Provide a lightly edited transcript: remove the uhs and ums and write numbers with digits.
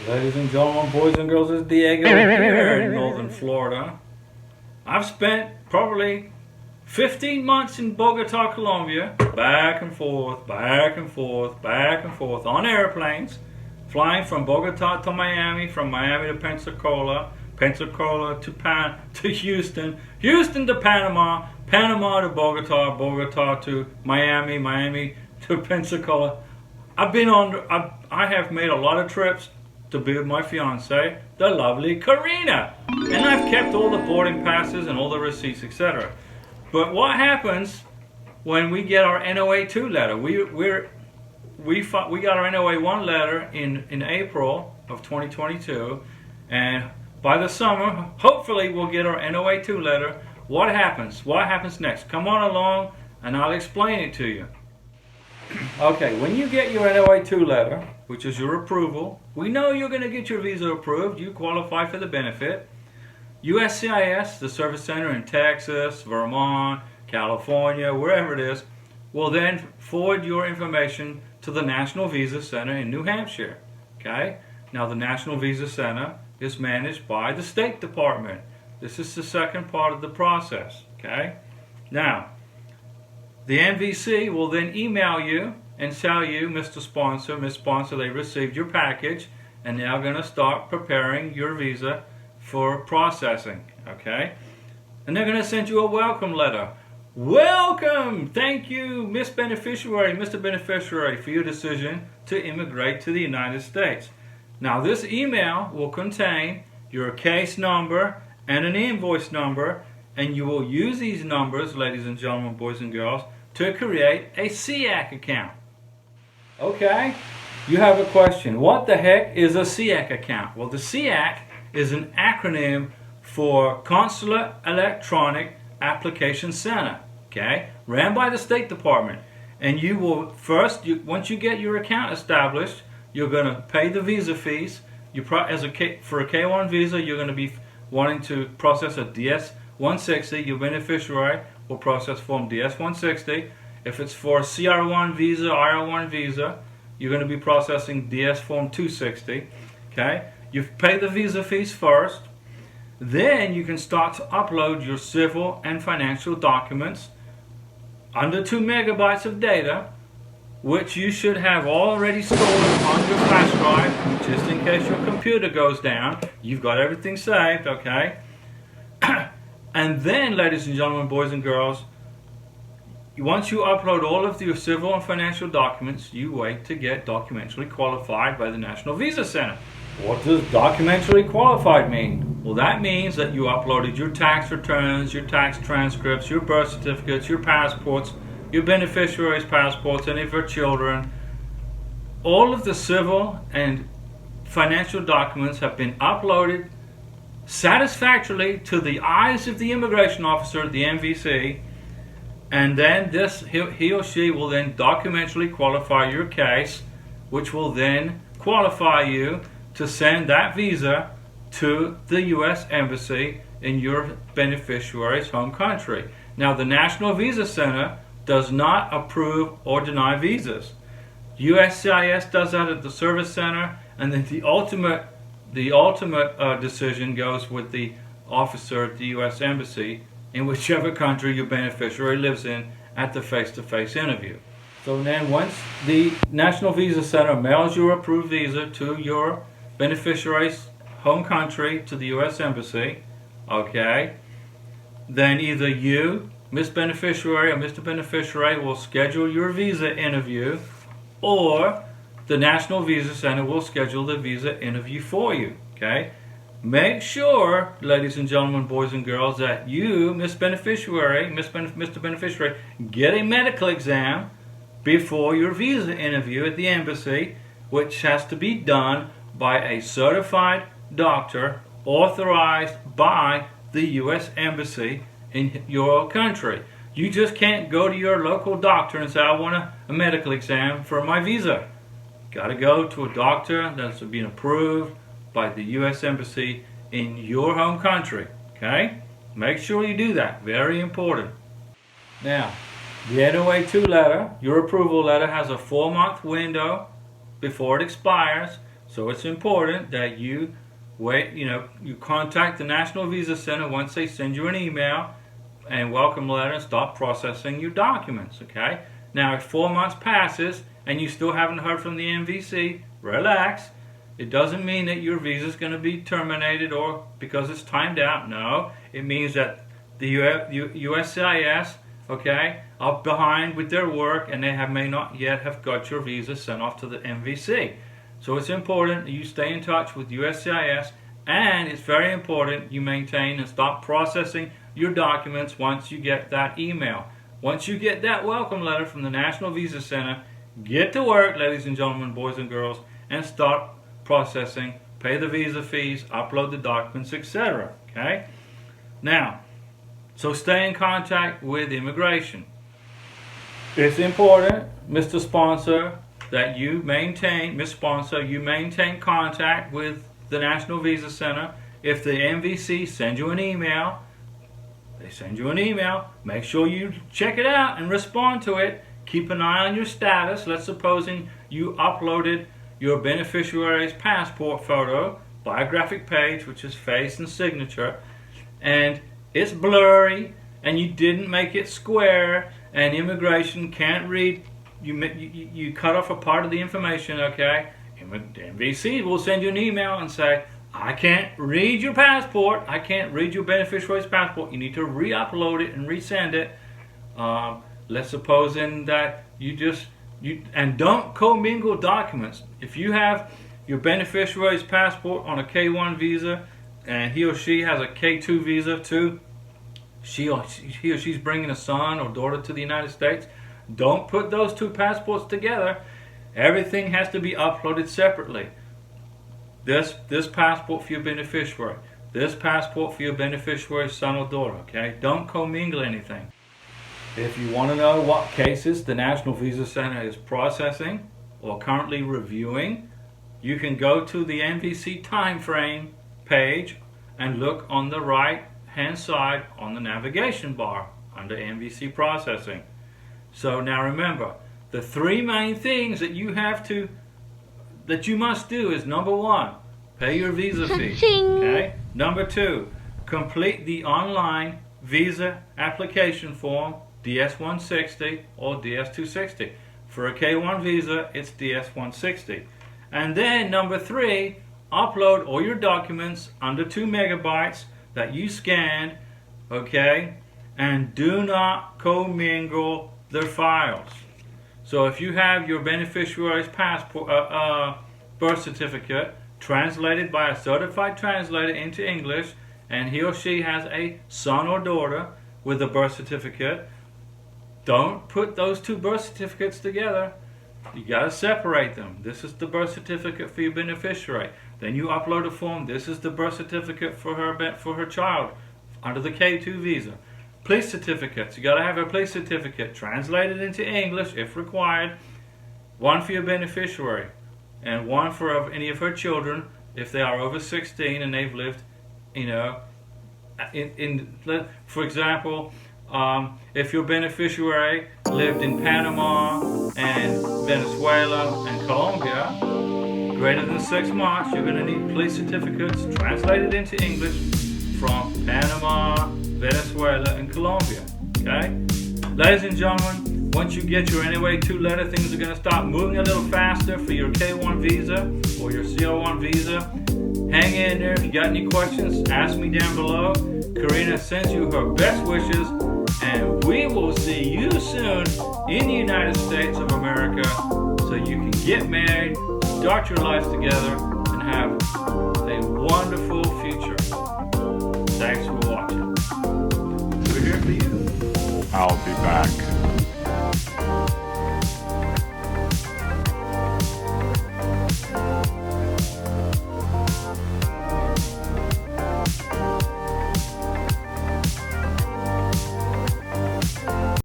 Ladies and gentlemen, boys and girls, it's Diego here in Northern Florida. I've spent probably 15 months in Bogota, Colombia, back and forth, back and forth, back and forth on airplanes, flying from Bogota to Miami, from Miami to Pensacola, Pensacola to Houston, Houston to Panama, Panama to Bogota, Bogota to Miami, Miami to Pensacola. I have made a lot of trips to be with my fiance, the lovely Karina, and I've kept all the boarding passes and all the receipts, etc. But what happens when we get our NOA2 letter? We got our NOA1 letter in April of 2022, and by the summer, hopefully we'll get our NOA2 letter. What happens? What happens next? Come on along and I'll explain it to you. Okay, when you get your NOA2 letter, which is your approval, we know you're going to get your visa approved. You qualify for the benefit. USCIS, the service center in Texas, Vermont, California, wherever it is, will then forward your information to the National Visa Center in New Hampshire. Okay? Now, the National Visa Center is managed by the State Department. This is the second part of the process. Okay? Now, the NVC will then email you and tell you, Mr. Sponsor, Ms. Sponsor, they received your package and they're going to start preparing your visa for processing. Okay? And they're going to send you a welcome letter. Welcome! Thank you, Miss Beneficiary, Mr. Beneficiary, for your decision to immigrate to the United States. Now, this email will contain your case number and an invoice number, and you will use these numbers, ladies and gentlemen, boys and girls, to create a SEAC account. Okay? You have a question. What the heck is a SEAC account? Well, the SEAC is an acronym for Consular Electronic Application Center. Okay? Ran by the State Department. And you will first, once you get your account established, you're going to pay the visa fees. For a K1 visa, you're going to be wanting to process a DS-160. Your beneficiary will process form DS-160. If it's for a CR1 visa, IR1 visa, you're going to be processing DS form 260. Okay? You pay the visa fees first. Then you can start to upload your civil and financial documents under 2 megabytes of data, which you should have already stored on your flash drive, just in case your computer goes down. You've got everything saved, okay? And then, ladies and gentlemen, boys and girls, once you upload all of your civil and financial documents, you wait to get documentally qualified by the National Visa Center. What does documentally qualified mean? Well, that means that you uploaded your tax returns, your tax transcripts, your birth certificates, your passports, your beneficiaries' passports, any of your children. All of the civil and financial documents have been uploaded satisfactorily to the eyes of the immigration officer, the NVC, and then he or she will then documentally qualify your case, which will then qualify you to send that visa to the U.S. Embassy in your beneficiary's home country. Now, the National Visa Center does not approve or deny visas. USCIS does that at the service center, and then the ultimate decision goes with the officer at the U.S. Embassy in whichever country your beneficiary lives in at the face-to-face interview. So then once the National Visa Center mails your approved visa to your beneficiary's home country, to the U.S. Embassy, okay, then either you, Miss Beneficiary or Mr. Beneficiary, will schedule your visa interview, or the National Visa Center will schedule the visa interview for you. Okay? Make sure, ladies and gentlemen, boys and girls, that you, Miss Beneficiary, Mr. Beneficiary, get a medical exam before your visa interview at the embassy, which has to be done by a certified doctor authorized by the U.S. Embassy in your country. You just can't go to your local doctor and say, I want a medical exam for my visa. Got to go to a doctor that's been approved by the U.S. Embassy in your home country. Okay? Make sure you do that. Very important. Now, the NOA2 letter, your approval letter, has a 4-month window before it expires So it's important that you you contact the National Visa Center once they send you an email and welcome letter and start processing your documents, okay? Now, if 4 months passes and you still haven't heard from the NVC, relax. It doesn't mean that your visa is going to be terminated or because it's timed out. No, it means that the USCIS, okay, are behind with their work and they may not yet have got your visa sent off to the NVC. So it's important that you stay in touch with USCIS, and it's very important you maintain and stop processing your documents once you get that email. Once you get that welcome letter from the National Visa Center, get to work, ladies and gentlemen, boys and girls, and start processing, pay the visa fees, upload the documents, etc. Okay? Now, so stay in contact with immigration. It's important, Mr. Sponsor, that you maintain, Ms. Sponsor, you maintain contact with the National Visa Center. If the NVC sends you an email, make sure you check it out and respond to it. Keep an eye on your status. Let's supposing you uploaded your beneficiary's passport photo, biographic page, which is face and signature, and it's blurry, and you didn't make it square, and immigration can't read. You cut off a part of the information, okay? NVC will send you an email and say, I can't read your passport. I can't read your beneficiary's passport. You need to re-upload it and resend it. Let's suppose that and don't commingle documents. If you have your beneficiary's passport on a K1 visa and he or she has a K2 visa too, he or she's bringing a son or daughter to the United States, don't put those two passports together. Everything has to be uploaded separately. This passport for your beneficiary, this passport for your beneficiary's son or daughter, okay? Don't commingle anything. If you want to know what cases the National Visa Center is processing or currently reviewing, you can go to the NVC time frame page and look on the right hand side on the navigation bar under NVC processing. So now remember, the three main things that you must do is: number one, pay your visa fee. Okay? Number two, complete the online visa application form, DS-160 or DS-260. For a K1 visa, it's DS-160. And then number three, upload all your documents under 2 megabytes that you scanned, okay? And do not commingle their files. So if you have your beneficiary's passport, birth certificate translated by a certified translator into English, and he or she has a son or daughter with a birth certificate, don't put those two birth certificates together. You got to separate them. This is the birth certificate for your beneficiary. Then you upload a form. This is the birth certificate for her child under the K2 visa. Police certificates. You got to have a police certificate translated into English if required. One for your beneficiary and one for any of her children if they are over 16 and they've lived, for example, if your beneficiary lived in Panama and Venezuela and Colombia greater than 6 months, you're going to need police certificates translated into English from Panama, Venezuela, and Colombia. Okay? Ladies and gentlemen, once you get your NOA2 letter, things are going to start moving a little faster for your K1 visa or your CO1 visa. Hang in there. If you got any questions, ask me down below. Karina sends you her best wishes, and we will see you soon in the United States of America so you can get married, start your lives together, and have a wonderful future. Thanks for watching. We're here for you. I'll be back.